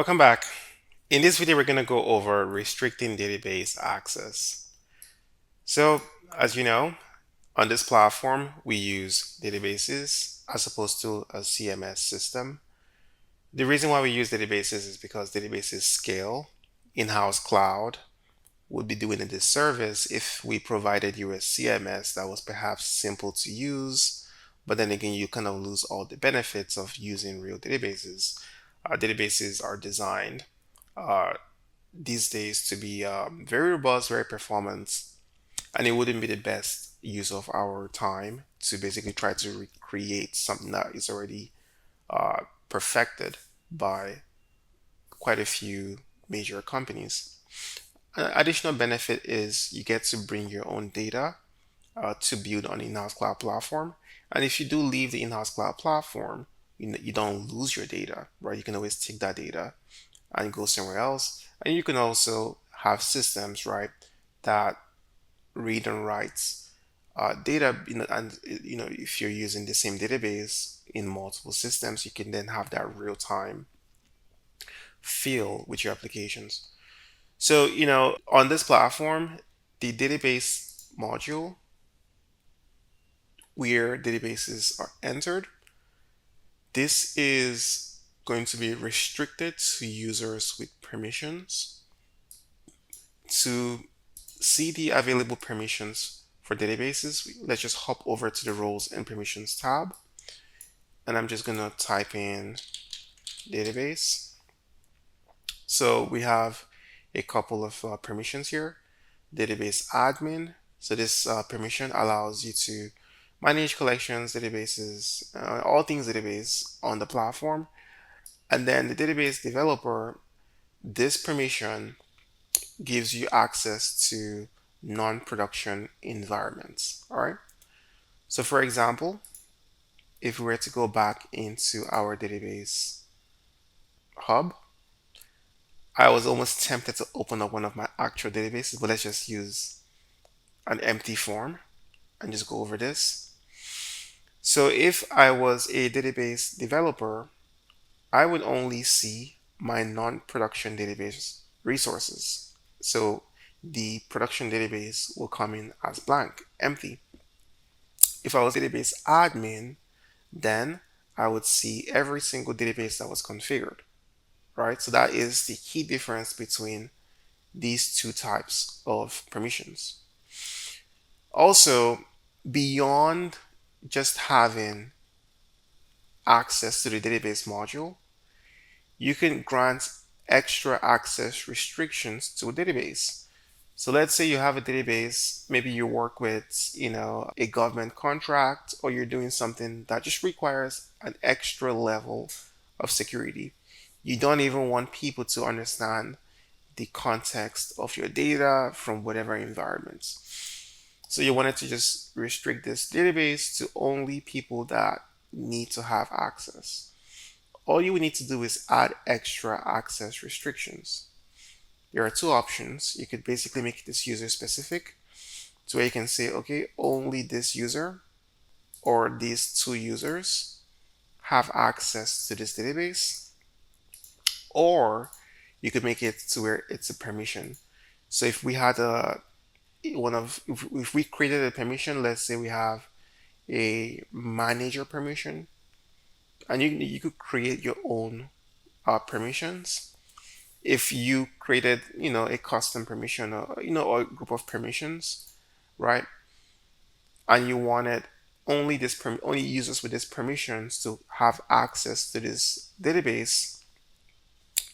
Welcome back. In this video, we're going to go over restricting database access. So, as you know, on this platform, we use databases as opposed to a CMS system. The reason why we use databases is because databases scale. Inhouz Cloud would be doing a disservice if we provided you a CMS that was perhaps simple to use, but then again, you kind of lose all the benefits of using real databases. Databases are designed uh, these days to be very robust, very performant, and it wouldn't be the best use of our time to basically try to recreate something that is already uh, perfected by quite a few major companies. An additional benefit is you get to bring your own data to build on the Inhouse Cloud platform. And if you do leave the Inhouse Cloud platform, you don't lose your data, right? You can always take that data and go somewhere else. And you can also have systems, right, that read and writes data, and if you're using the same database in multiple systems, you can then have that real-time feel with your applications. So, on this platform, the database module where databases are entered, this is going to be restricted to users with permissions. To see the available permissions for databases, let's just hop over to the roles and permissions tab. And I'm just going to type in database. So we have a couple of permissions here. Database admin. So this permission allows you to manage collections, databases, all things database on the platform. And then the database developer, this permission gives you access to non-production environments. All right. So for example, if we were to go back into our database hub, I was almost tempted to open up one of my actual databases, but let's just use an empty form and just go over this. So if I was a database developer, I would only see my non-production database resources. So the production database will come in as blank, empty. If I was database admin, then I would see every single database that was configured, right? So that is the key difference between these two types of permissions. Also, beyond just having access to the database module, you can grant extra access restrictions to a database. So let's say you have a database, maybe you work with, a government contract, or you're doing something that just requires an extra level of security. You don't even want people to understand the context of your data from whatever environments. So you wanted to just restrict this database to only people that need to have access. All you would need to do is add extra access restrictions. There are two options. You could basically make this user specific, so where you can say, okay, only this user or these two users have access to this database, or you could make it to where it's a permission. So if we had if we created a permission, let's say we have a manager permission, and you could create your own permissions. If you created, a custom permission, or a group of permissions, right? And you wanted only users with these permissions to have access to this database,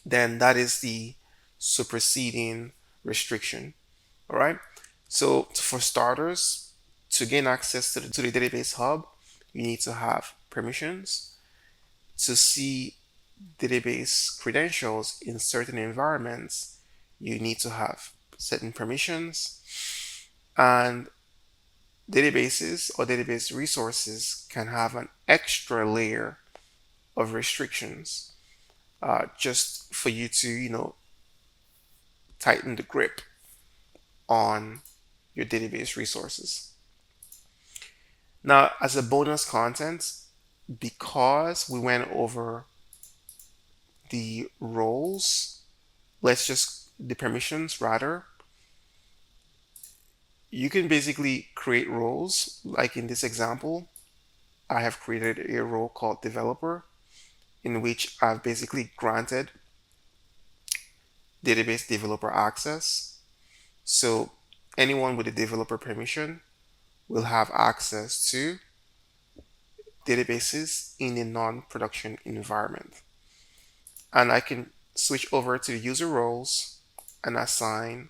then that is the superseding restriction. All right. So for starters, to gain access to the database hub, you need to have permissions. To see database credentials in certain environments, you need to have certain permissions. And databases or database resources can have an extra layer of restrictions just for you to, tighten the grip on your database resources. Now, as a bonus content, because we went over the roles, let's just the permissions rather, you can basically create roles. Like in this example, I have created a role called developer in which I've basically granted database developer access. So anyone with a developer permission will have access to databases in a non-production environment. And I can switch over to the user roles and assign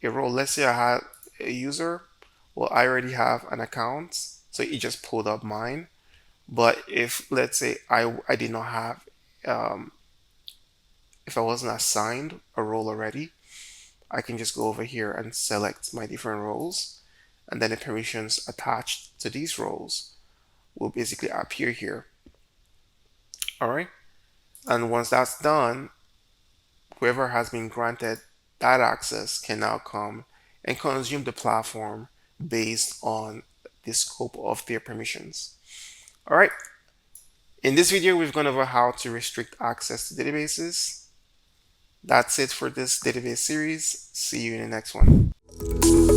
a role. Let's say I had a user. Well, I already have an account, so it just pulled up mine. But if let's say I did not have, um, if I wasn't assigned a role already, I can just go over here and select my different roles, and then the permissions attached to these roles will basically appear here. All right. And once that's done, whoever has been granted that access can now come and consume the platform based on the scope of their permissions. All right. In this video, we've gone over how to restrict access to databases. That's it for this database series. See you in the next one.